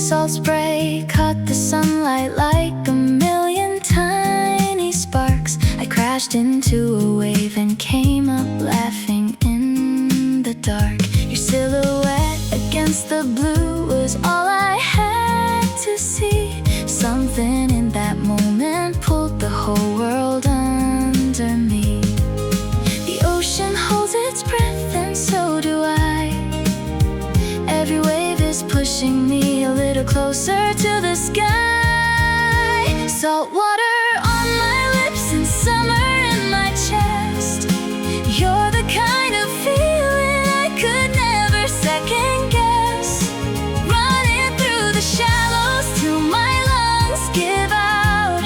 Salt spray caught the sunlight like a million tiny sparks. I crashed into a wave and came up laughing in the dark. Your silhouette against the blue was all I had to see. Something in that moment pulled the whole world under me. The ocean holds its breath and so do I. Every wave is pushing me a little closer to the sky. Salt water on my lips and summer in my chest. You're the kind of feeling I could never second guess. Running through the shallows till my lungs give out.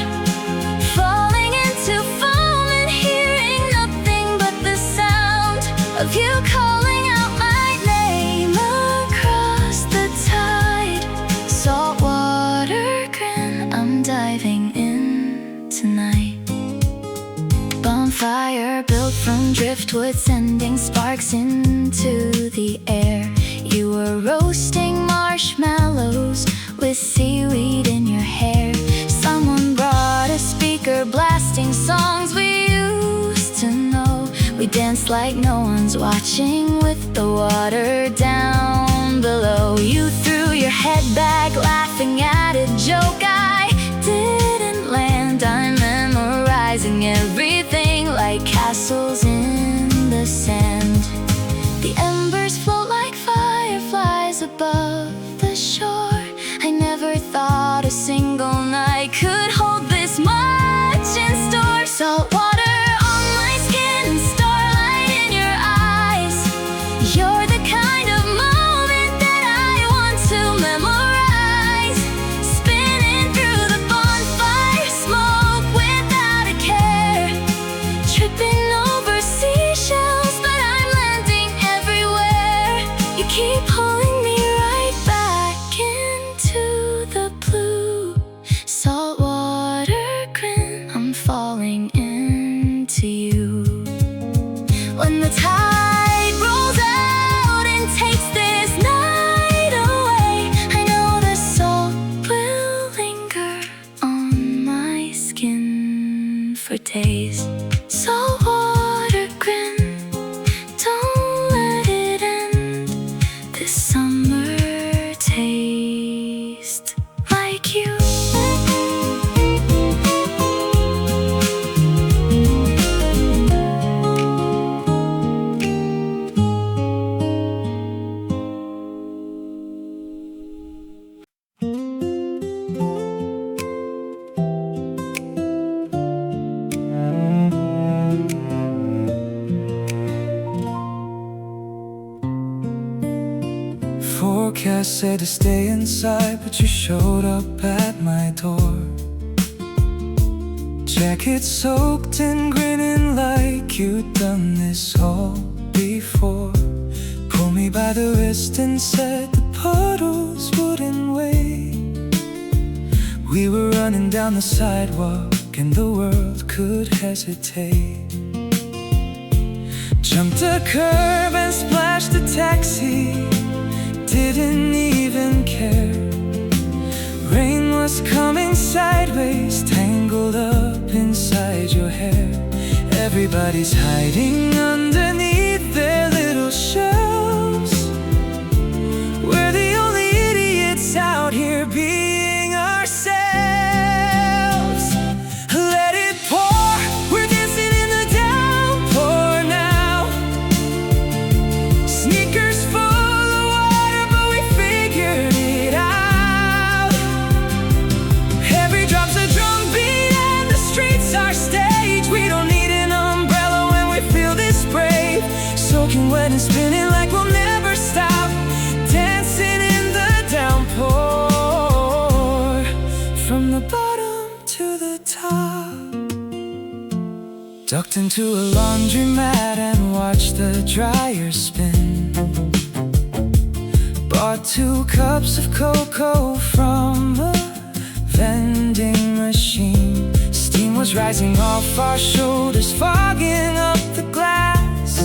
Falling into foam and hearing nothing but the sound of you calling out my name across the tide. Saltwater grin, I'm diving in tonight. Bonfire built from driftwood, sending sparks into the air. You were roasting marshmallows with seaweed in your hair. Someone brought a speaker blasting songs we used to know. We danced like no one's watching with the water down below. You threw your head back laughing at a joke I didn't land. I'm memorizing everything like castles in the sand. The embers float like fireflies above the shore. I never thought a single night could hold this much in store. Salt water on my skin and starlight in your eyes. You're the kind of moment that I want to memorize. Spinning through the bonfire smoke without a care. Tripping over seashells, but I'm landing everywhere. You keep pulling me right back into the blue. Saltwater grin, I'm falling into you. When the tide rolls out and takes this night away, I know the salt will linger on my skin for days. Saltwater grin, don't let it end. This summer taste like you. Forecast said to stay inside, but you showed up at my door. Jacket soaked and grinning like you'd done this all before. Pulled me by the wrist and said the puddles wouldn't wait. We were running down the sidewalk and the world could hesitate. Jumped a curb and splashed a taxi, didn't even care. Rain was coming sideways, tangled up inside your hair. Everybody's hiding underneath their little shelves. We're the only idiots out here being ourselves. Let it pour, we're dancing in the downpour now. Sneakers full of water, but we figured it out. Every drop's a drum beat and the streets our stage. We don't need an umbrella when we feel this brave. Soaking wet and spinning like we'll never stop. Dancing in the downpour, from the bottom to the top. Ducked into a laundromat and watched the dryer spin. Bought 2 cups of cocoa from a vending machine. Steam was rising off our shoulders, fogging up the glass.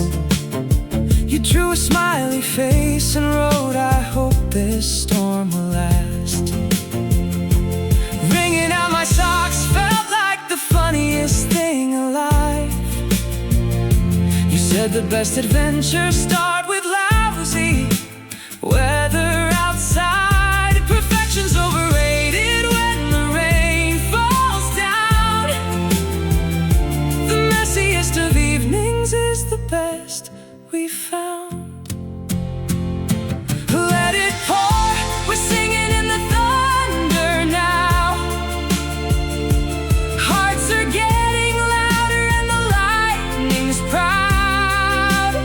You drew a smiley face and wrote, I hope this storm will last. Did the best adventures start with lousy weather outside? Perfection's overrated when the rain falls down. The messiest of evenings is the best we found. Let it pour, we're singing in the thunder now. Hearts are getting louder and the lightning's proud.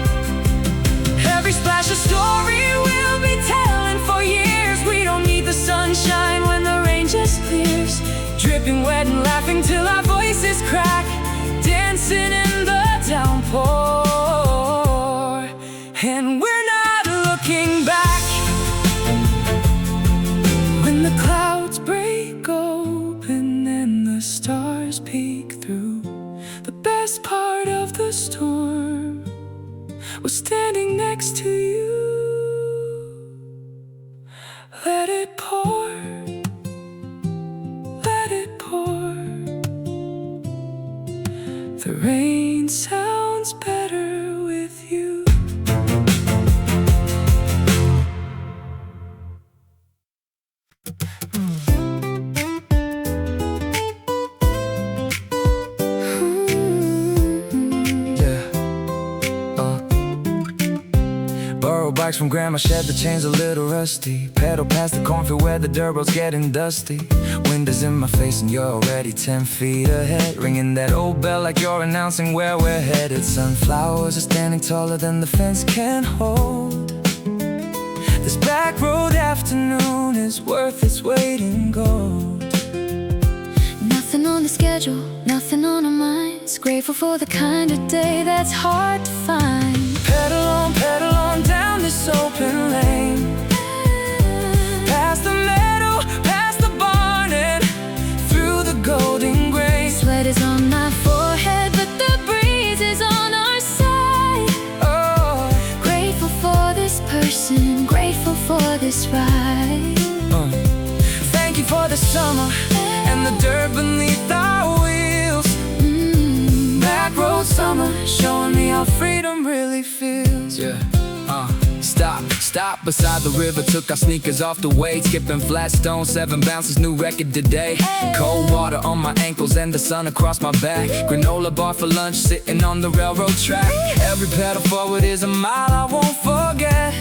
Every splash a story we'll be telling for years. We don't need the sunshine when the rain just clears. Dripping wet and laughing till our voices crack, dancing in the downpour. And we're not looking back. When the clouds break open and the stars peek through, the best part of the storm was standing next to you. Let it pour, let it pour. The rain sounds better with you. Borrow bikes from grandma, shed the chains a little rusty. Pedal past the cornfield where the dirt road's getting dusty. Wind is in my face and you're already 10 feet ahead, ringing that old bell like you're announcing where we're headed. Sunflowers are standing taller than the fence can hold. This back road afternoon is worth its weight in gold. Nothing on the schedule, nothing on our minds. Grateful for the kind of day that's hard to find. Pedal on down this open lane. Past the meadow, past the barn and through the golden grain. Sweat is on my forehead, but the breeze is on our side. Oh, Grateful for this person, grateful for this ride. thank you for the summer and the dirt beneath our wheels. Back road summer, showing me how freedom really feels. Yeah, Stop beside the river, took our sneakers off the weight. Skipping flat stones, 7 bounces, new record today. Cold water on my ankles and the sun across my back. Granola bar for lunch, sitting on the railroad track. Every pedal forward is a mile I won't forget.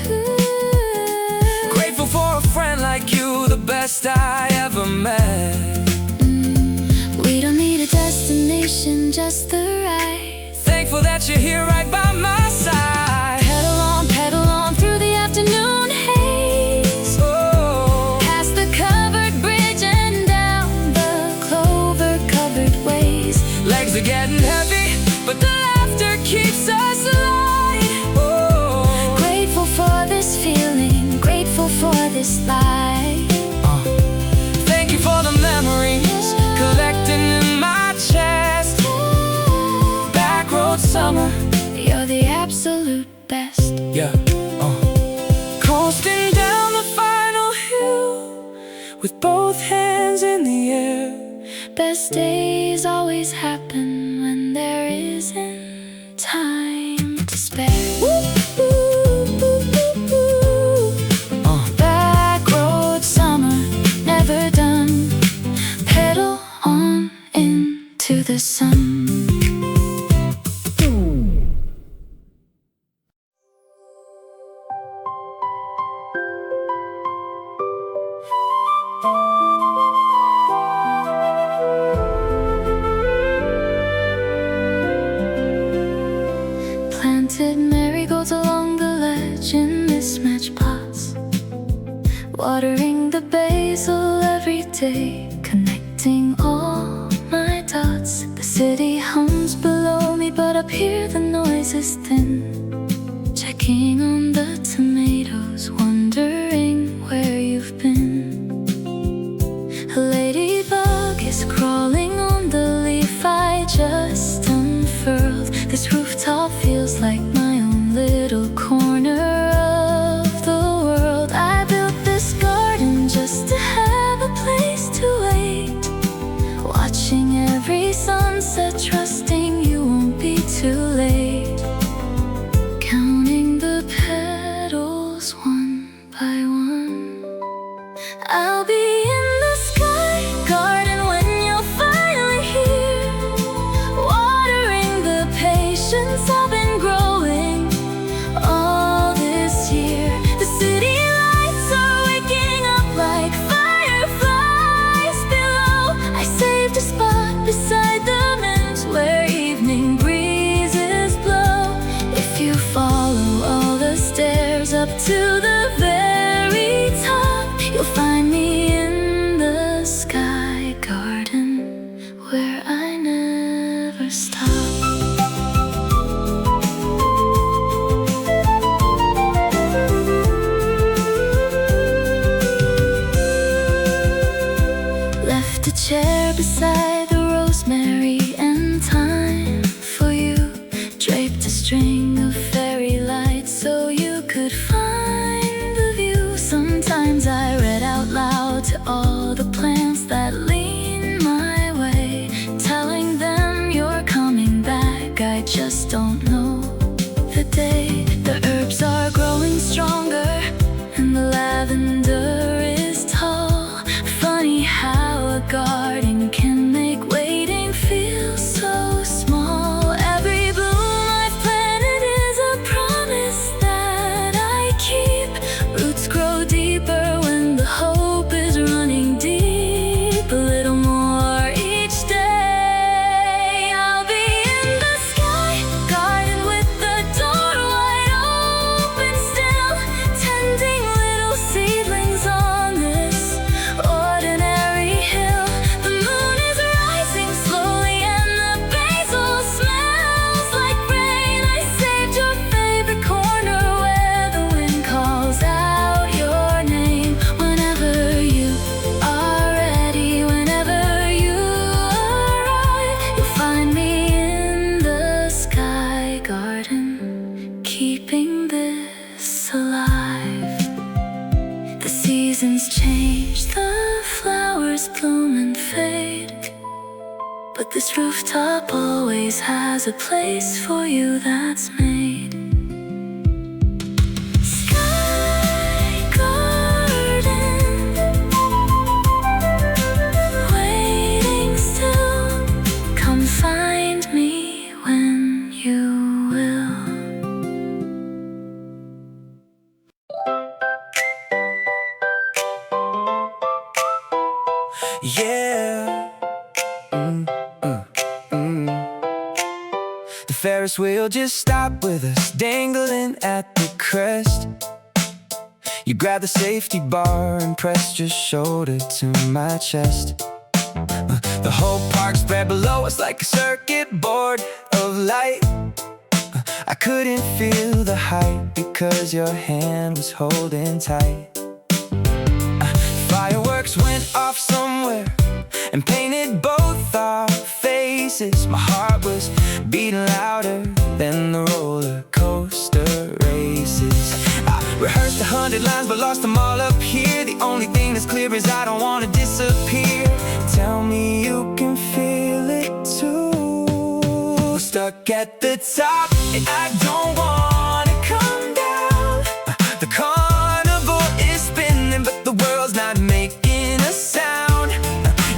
Grateful for a friend like you, the best I ever met. We don't need a destination, just the ride. Thankful that you're here right by my side. Pedal on through the afternoon haze. Oh, Past the covered bridge and down the clover-covered ways. legs are getting heavy, but the laughter keeps us alive. Oh, Grateful for this feeling, grateful for this life. thank you for the memories collecting in my chest. Back road summer, You're the absolute best. Yeah, coasting down the final hill with both hands in the air. Best days always happen when there isn't time to spare. Back road summer, never done. Pedal on into the sun. Planted marigolds along the ledge in mismatched pots, watering the basil every day, connecting all my dots. The city hums below me, but up here the noise is thin. Checking on the tomatoes, wondering where you've been. A ladybug is crawling on the leaf I just unfurled. This rooftop feels like my own little corner of the world. I built this garden just to have a place to wait, watching every sunset, trusting you won't be too late. follow all the stairs up to the very top. You'll find me in the sky garden where I never stop. Left a chair beside the rosemary and thyme for you. Draped a string of fairy lights so you could find the view. Sometimes I read out loud to all the plants that lean my way, telling them you're coming back, I just don't know the day. The herbs are growing stronger and the lavender is tall. Funny how a garden can make waiting feel so small. Every bloom I've planted is a promise that I keep. Roots grow deeper when the hope is running deep. A little more each day. I'll be in the sky garden with the door wide open still, tending little seedlings on this ordinary hill. The moon is rising slowly and the basil smells like rain. I saved your favorite corner where the wind calls out your name. Whenever you are ready, whenever you arrive, you'll find me in the sky garden, keeping this alive. The seasons change, the flowers bloom and fade, but this rooftop always has a place for you that's made. Sky garden, waiting still. Come find me when you will. Yeah. The Ferris wheel just stopped with us dangling at the crest. You grabbed the safety bar and pressed your shoulder to my chest. The whole park spread below us like a circuit board of light. I couldn't feel the height because your hand was holding tight. Fireworks went off somewhere and painted both our faces. My heart was beating louder than the roller coaster races. I rehearsed 100 lines but lost them all up here. The only thing that's clear is I don't want to disappear. Tell me you can feel it too. Stuck at the top and I don't want to come down. The carnival is spinning but the world's not making a sound.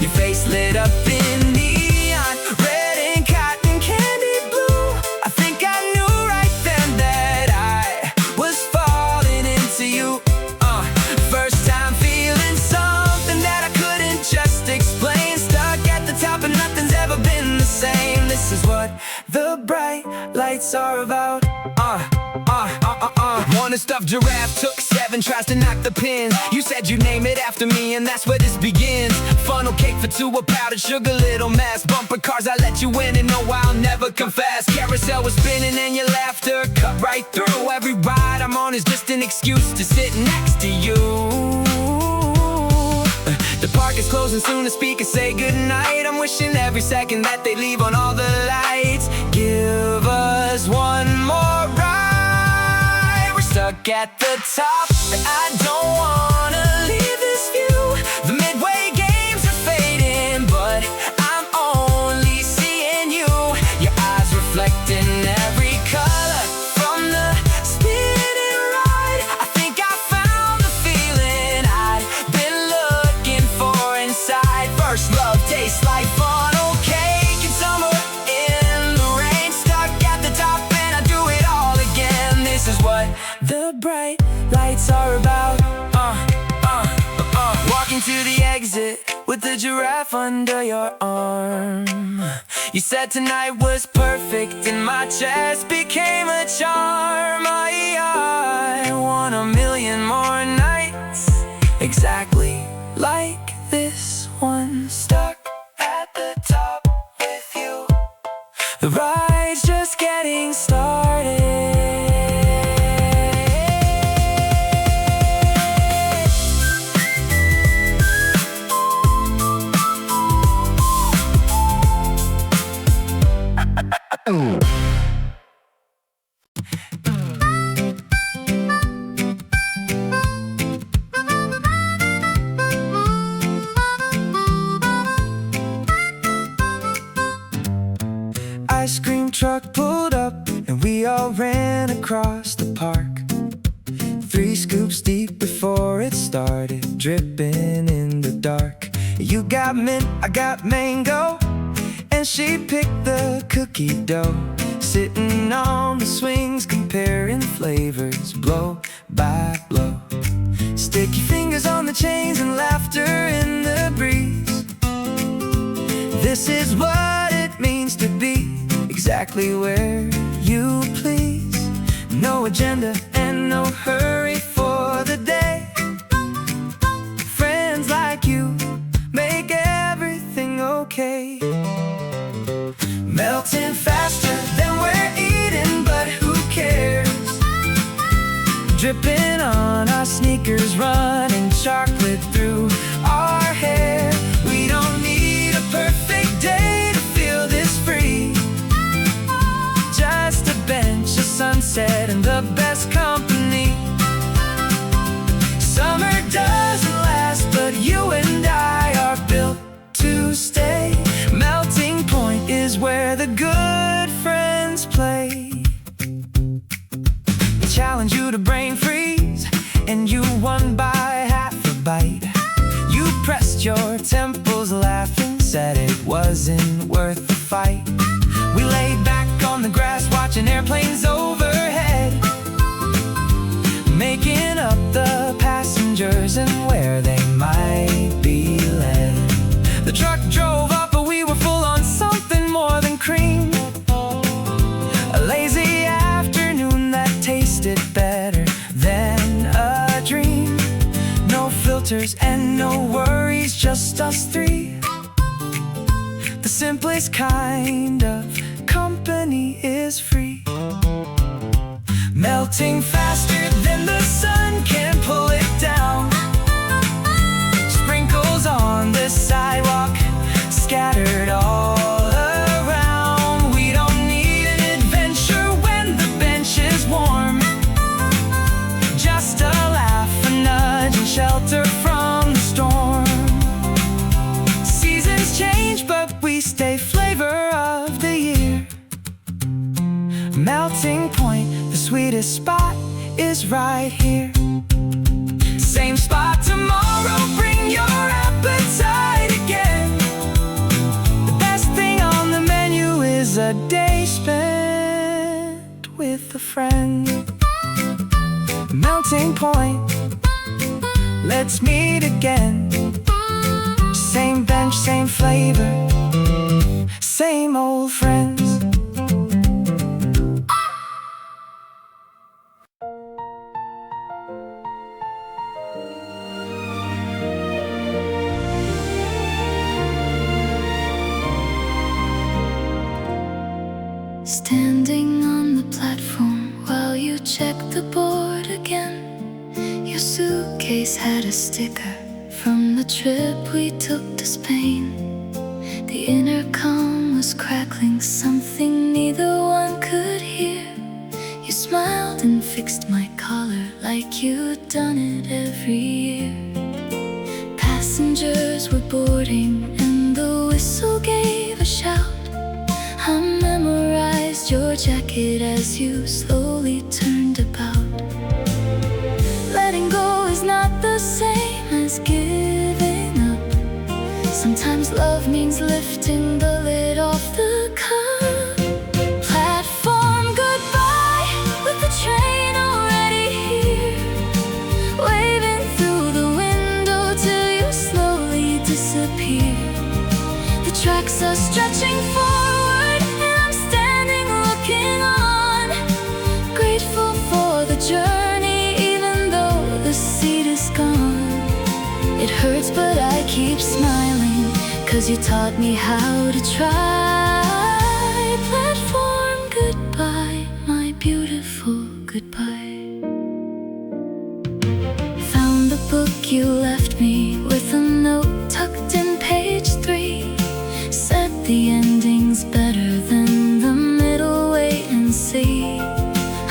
Your face lit up in neon, red and cotton candy blue. I think I knew right then that I was falling into you. First time feeling something that I couldn't just explain. Stuck at the top and nothing's ever been the same. This is what the bright lights are about. One stuffed giraffe took 7 tries to knock the pins. You said you'd name it after me and that's where this begins. Funnel cake for 2, a powdered sugar little mess. Bumper cars, I let you in and no, I'll never confess. Carousel was spinning and your laughter cut right through. Every ride I'm on is just an excuse to sit next to you. The park is closing soon, the speakers say goodnight. I'm wishing every second that they leave on all the lights. Give us one more ride. We're stuck at the top and I don't wanna leave this view. The midway games are fading but I'm only seeing you. Your eyes reflecting every color from the spinning ride. I think I found the feeling I'd been looking for inside. First love tastes like funnel cake and summer in the rain. Stuck at the top and I do it all again. This is what the bright lights are about. Walking walking to the exit with the giraffe under your arm. You said tonight was perfect and my chest became a charm. I want a million more nights exactly like this one, stuck at the top with you. The ride's just getting started. Ice cream truck pulled up and we all ran across the park. 3 scoops deep before it started dripping in the dark. You got mint, I got mango, and she picked the cookie dough. Sitting on the swings comparing flavors blow by blow. Sticky fingers on the chains and laughter in the breeze. This is what it means to be exactly where you please. No agenda and no hurry for the day. Friends like you make everything okay. Melting faster than we're eating, but who cares? Dripping on our sneakers, running chocolate through our hair. We don't need a perfect day to feel this free. Just a bench, a sunset, and the best company. Summer doesn't last, but you and I are built to stay. Melting point is where the good friends play. They challenge you to brain freeze, and you won by half a bite. You pressed your temples laughing, said it wasn't worth the fight. We laid back on the grass watching airplanes overhead, making up the passengers and where they might be led. The truck drove up, but we were full on something more than cream. A lazy afternoon that tasted better than a dream. No filters and no worries, just us three. The simplest kind of company is free. Melting faster than the sun can pull it down. Sprinkles on the sidewalk, scattered all around. We don't need an adventure when the bench is warm. Just a laugh, a nudge, and shelter from the storm. Seasons change, but we stay flavor of the year. Melting point, the sweetest spot is right here. Same spot tomorrow, bring your appetite again. The best thing on the menu is a day spent with a friend. Melting point, let's meet again. Same bench, same flavor, same old friends. Standing on the platform while you check the board again. Your suitcase had a sticker from the trip we took to Spain. The intercom was crackling something neither one could hear. You smiled and fixed my collar like you'd done it every year. Passengers were boarding and the whistle gave a shout. I memorized your jacket as you slowly turned about. Letting go is not the same as giving up. Sometimes love means lifting the lid off the cup. Platform goodbye with the train already here. Waving through the window till you It hurts but I keep smiling, 'cause you taught me how to try. Platform goodbye, my beautiful goodbye. Found the book you left me with a note tucked in page 3. Said the ending's better than the middle, wait and see.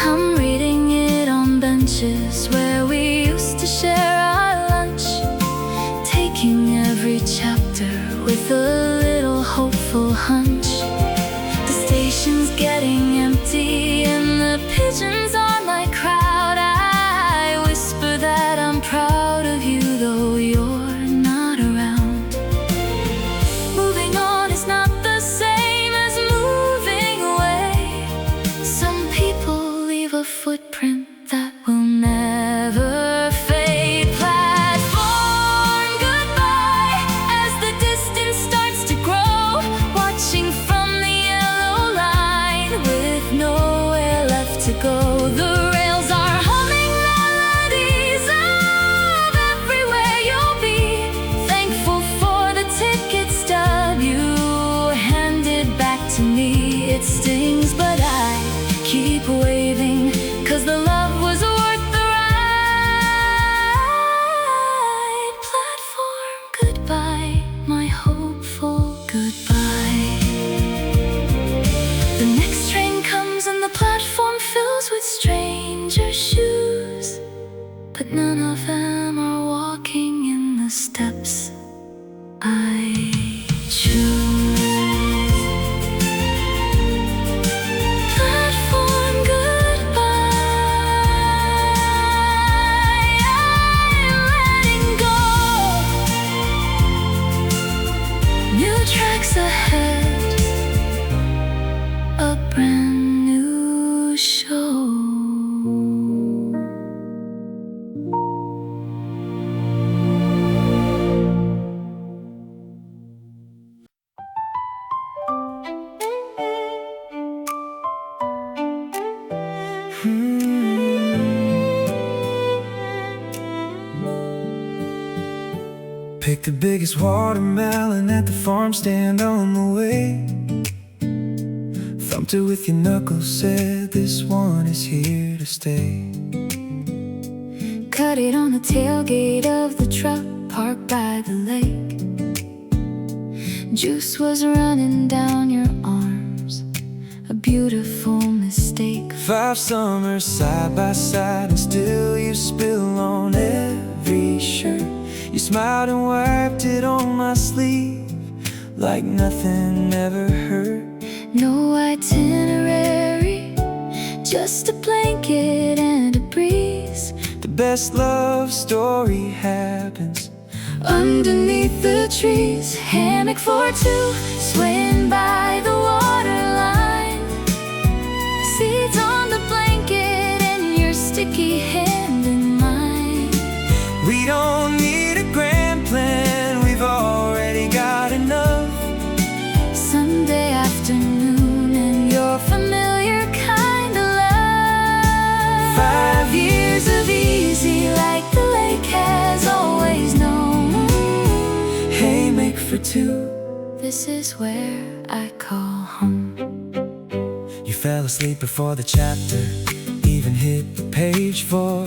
I'm reading it on benches where we used to share our lunch, taking every chapter with a little hopeful hunch. The station's getting empty and the pigeons are my crowd. I whisper that I'm proud of you, though you're not around. Moving on is not the same as moving away. Some people leave a footprint that will never fade. Platform goodbye as the distance starts to grow, watching from the yellow line with nowhere left to go. The rails are humming melodies of everywhere you'll be. Thankful for the ticket stub you handed back to me. It stings but I keep waving, 'cause the love was worth the ride. Platform goodbye, my hopeful goodbye. The next train comes and the platform fills with stranger shoes, but none of them are walking in the steps I choose. Platform goodbye, I'm letting go. New tracks ahead, a brand new show. Pick the biggest watermelon at the farm stand on the way. Thumped it with your knuckles, said this one is here to stay. Cut it on the tailgate of the truck parked by the lake. Juice was running down your arms, a beautiful mistake. 5 summers side by side and still you spill on every shirt. You smiled and wiped it on my sleeve like nothing ever hurt. No itinerary, just a blanket and a breeze. The best love story happens underneath the trees. Hammock for 2, swaying by the waterline. Seeds on the blanket and your sticky hand in mine. We don't need a grand plan, we've already got enough. Sunday afternoon and your familiar kind of love. 5 Years of easy like the lake has always known. Hey, make for 2. This is where I call home. You fell asleep before the chapter even hit page 4.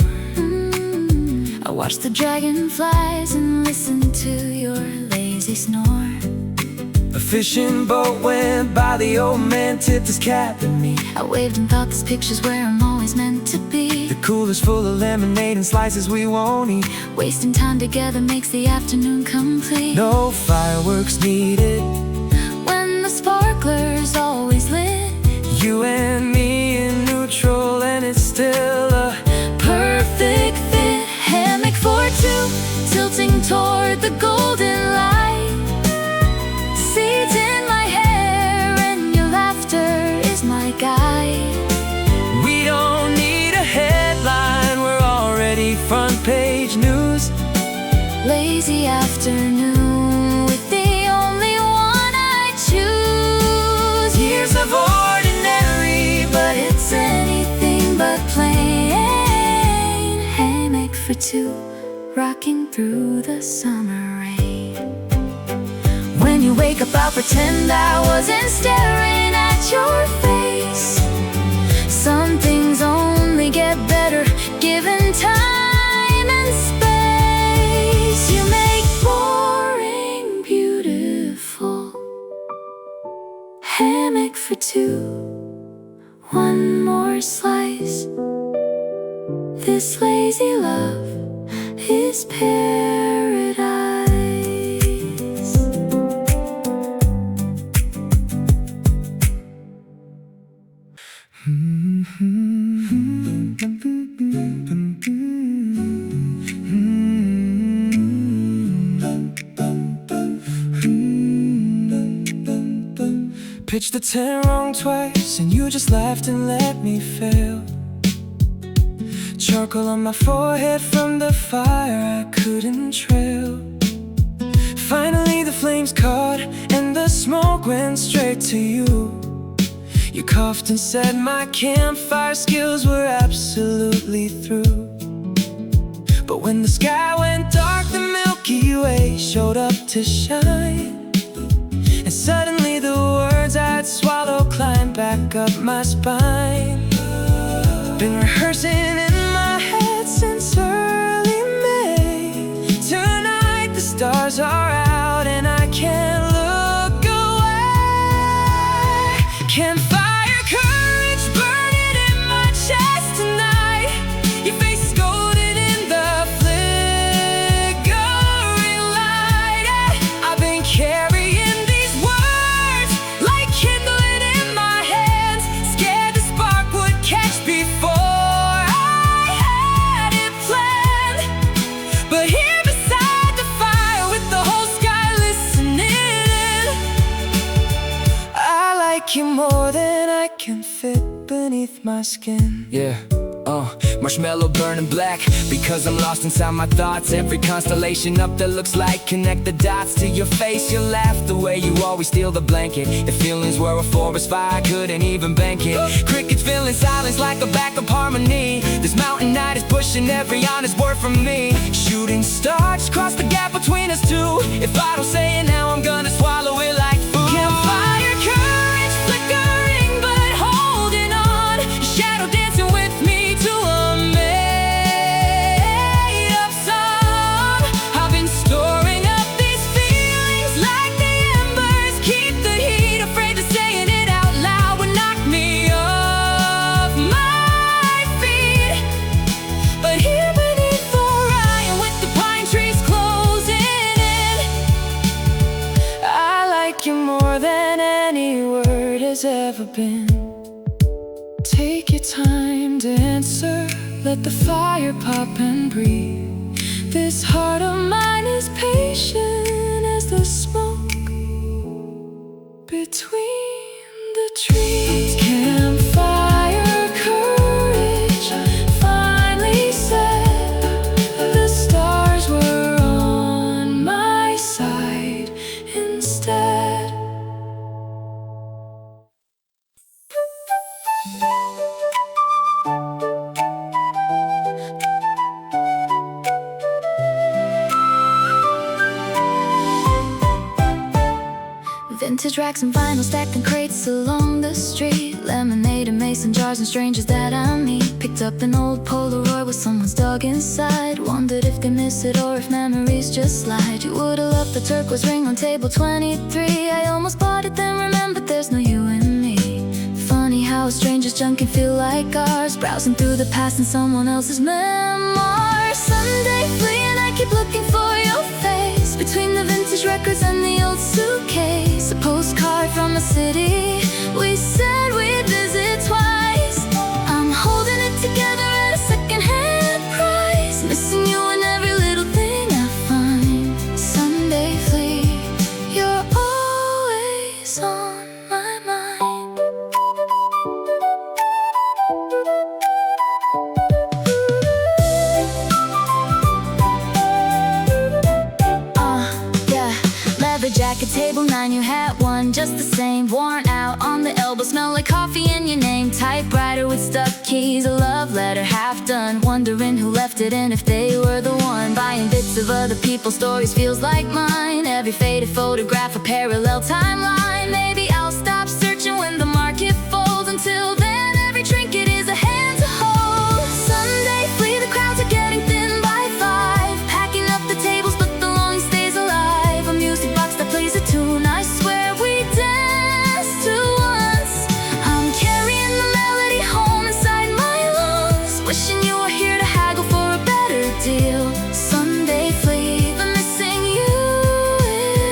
I watched the dragonflies and listened to your lazy snore. A fishing boat went by, the old man tipped his cap at me. I waved and thought this picture's where I'm always meant to be. The cooler's full of lemonade and slices we won't eat. Wasting time together makes the afternoon complete. No fireworks needed, When the sparkler's always lit. you and me in neutral and it's still a Perfect fit. Hammock for 2, tilting toward the golden light. Seeds in my hair and your laughter is my guide. We don't need a headline, we're already front page news. Lazy afternoon with the only one I choose. Years of ordinary, But it's anything but plain. Hammock for 2, rocking through the summer rain. When you wake up, I'll pretend I wasn't staring at your face. Some things only get better given time and space. You make boring beautiful. Hammock for two, one more slice. This lazy love is paradise. Pitched the 10 wrong twice, and you just laughed and let me fail. Charcoal on my forehead from the fire I couldn't trail. Finally the flames caught, and the smoke went straight to you. You coughed and said my campfire skills were absolutely through. But when the sky went dark, the Milky Way showed up to shine. And suddenly the words I'd swallow climbed back up my spine. Been rehearsing in my head since early May. Tonight the stars are out and I can't look away. Campfire courage burning in my chest tonight. Your face is golden in the flickering light. I've been carrying these words like kindling in my hands, scared the spark would catch before I had it planned. But here beside the fire with the whole sky listening, I like you more than I can fit beneath my skin. Yeah, marshmallow burning black, because I'm lost inside my thoughts. Every constellation up there looks like connect the dots to your face. You laugh the way you always steal the blanket. If feelings were a forest fire, I couldn't even bank it. Crickets filling silence like a backup harmony. This mountain night is pushing every honest word from me. Shooting stars cross the gap between us two. If I don't say it now, I'm gonna swallow it like food. Campfire courage flickering but holding on. Shadow dancing with me to a made-up song. I've been storing up these feelings like the embers keep the heat. Afraid to saying it out loud would knock me off my feet. But here beneath Orion with the pine trees closing in, I like you more than any word has ever been. Take your time to answer, let the fire pop and breathe. This heart of mine is patient as the smoke between the trees. Campfire courage finally said the stars were on my side instead. Vintage racks and vinyl stacked in crates along the street. Lemonade and mason jars and strangers that I meet. Picked up an old Polaroid with someone's dog inside. Wondered if they miss it or if memories just lied. You would've loved the turquoise ring on table 23. I almost bought it then remembered there's no you and me. Funny how a stranger's junk can feel like ours. Browsing through the past in someone else's memoirs. Sunday fleeing, I keep looking for your face between the vintage records and the old suitcase. A postcard from a city we said we'd visit twice. I'm holding it together at a second-hand price. Missing you in every little thing I find. Sunday flee, you're always on my mind. Yeah. Leather jacket, table 9, you had one just the same. Worn out, keys, a love letter half done, wondering who left it and if they were the one. Buying bits of other people's stories feels like mine. Every faded photograph a parallel timeline. Maybe I'll stop searching when the market folds. Until then, every trinket is a hand to hold. Sunday flee, the crowds are getting thin by 5. Packing up the tables, but the longing stays alive. A music box that plays a tune, I swear we danced to once. I'm carrying the melody home inside my lungs, wishing you were here to haggle for a better deal. Sunday flee, the missing you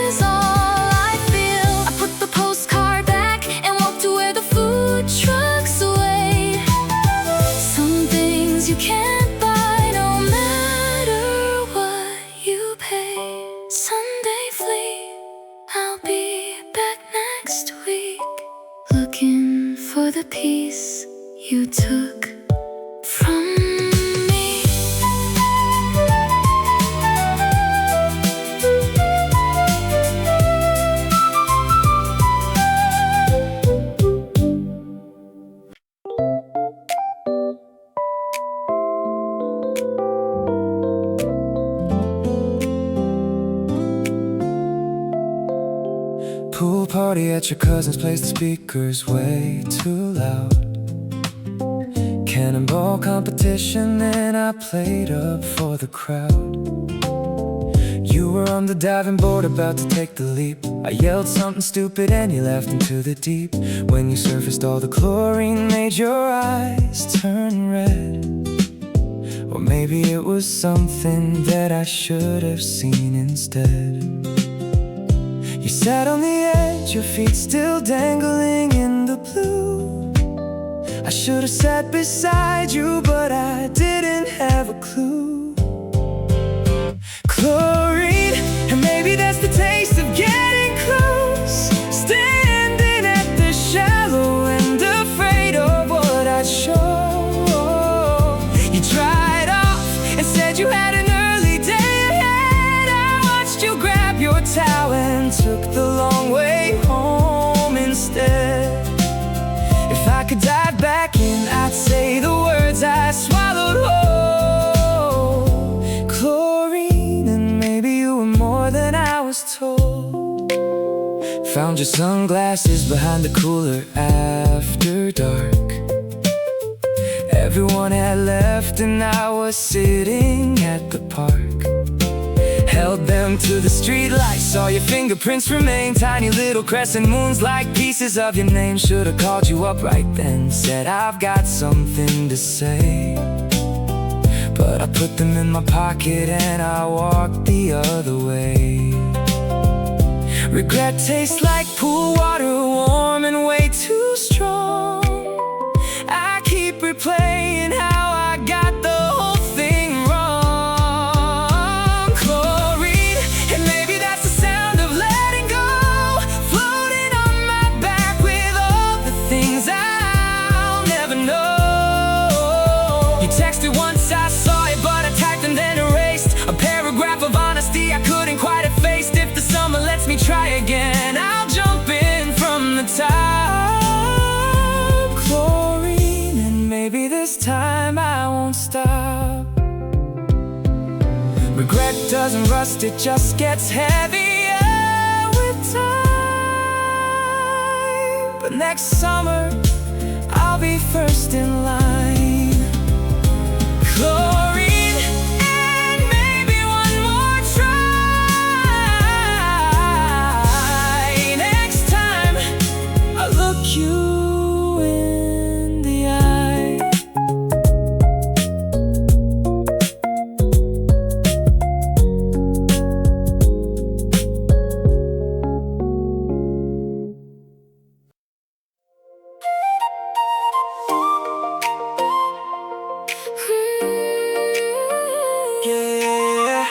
is all I feel. I put the postcard back and walk to where the food trucks away. Some things you can't buy, no matter what you pay. Sunday flee, I'll be back next week, looking for the piece you took from me. Pool party at your cousin's place, the speakers way too loud. Cannonball competition and I played up for the crowd. You were on the diving board about to take the leap. I yelled something stupid and you laughed into the deep. When you surfaced, all the chlorine made your eyes turn red. Or maybe it was something that I should have seen instead. You sat on the edge, your feet still dangling in the blue. I should have sat beside you, but I didn't have a clue. Chlorine, and maybe that's the taste of getting close. Standing at the shallow end, afraid of what I'd show. You dried off and said you had an early day ahead. I watched you grab your towel and took the long way home instead. If I could dive back in, I'd say the words I swallowed whole. Chlorine, and maybe you were more than I was told. Found your sunglasses behind the cooler after dark. Everyone had left and I was sitting at the park. Held them to the streetlight, saw your fingerprints remain. Tiny little crescent moons like pieces of your name. Should've called you up right then, said I've got something to say. But I put them in my pocket and I walked the other way. Regret tastes like pool water, warm and way too strong. I keep replaying how I got the whole thing wrong. Chlorine, and maybe that's the sound of letting go. Floating on my back with all the things I'll never know. You texted once, I saw it, but I typed and then erased. A paragraph of honesty I couldn't quite have faced. If the summer lets me try again, I'll jump in from the top. Chlorine, and maybe this time I won't stop. Regret doesn't rust, it just gets heavier with time. But next summer, I'll be first in line. Chlorine, and maybe one more try. Next time, I'll look you in the eye. Yeah.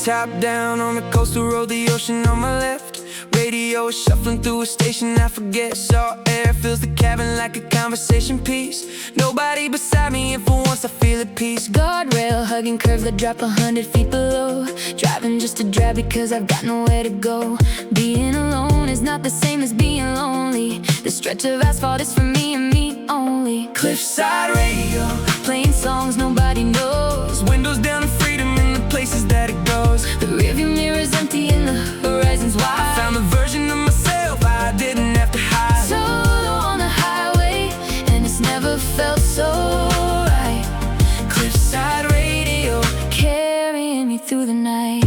Top down on the coastal road, the ocean on my left. Radio radio, shuffling through a station I forget. Salt air fills the cabin like a conversation piece. Nobody beside me, and for once I feel at peace. Guardrail hugging curves that drop 100 feet below. Driving just to drive because I've got nowhere to go. Being alone is not the same as being lonely. The stretch of asphalt is for me and me only. Cliffside radio, Playing songs nobody knows. windows down to freedom in the places that it goes. The rearview mirror's empty and the horizon's wide. I found the version of myself I didn't have to hide. Solo on the highway, and it's never felt so right. Cliffside radio, Carrying me through the night.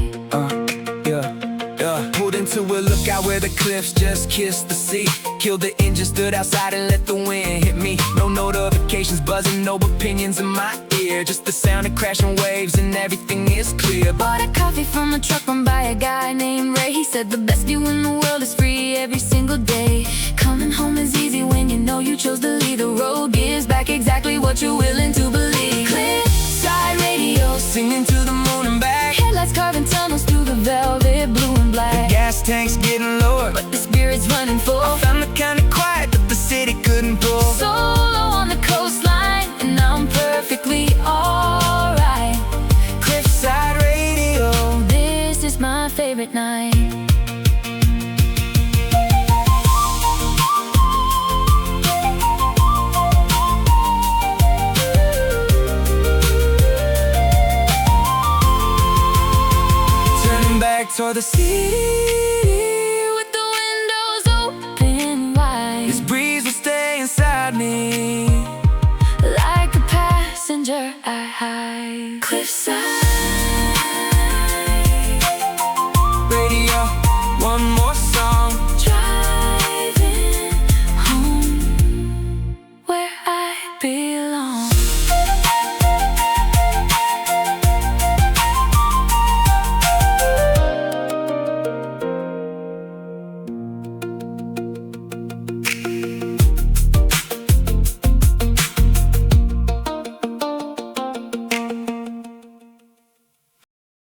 pulled into a lookout where the cliffs just kissed the sea. Killed the engine, stood outside and let the wind hit me. No notifications buzzing, no opinions in my ear. Just the sound of crashing waves and everything is clear. Bought a coffee from a truck run by a guy named Ray. He said the best view in the world is free every single day. Coming home is easy when you know you chose to lead. The road gives back exactly what you're willing to believe. Cliffside radio, Singing to the moon and back. headlights carving tunnels through the velvet blue and black. Gas tanks getting lower, But the spirit's running full. found the kind of quiet that the city couldn't pull. Solo on the coastline, and I'm perfectly alright. Cliffside radio, This is my favorite night. turning back toward the city. With the windows open wide, This breeze will stay inside me. like a passenger I hide. Cliffside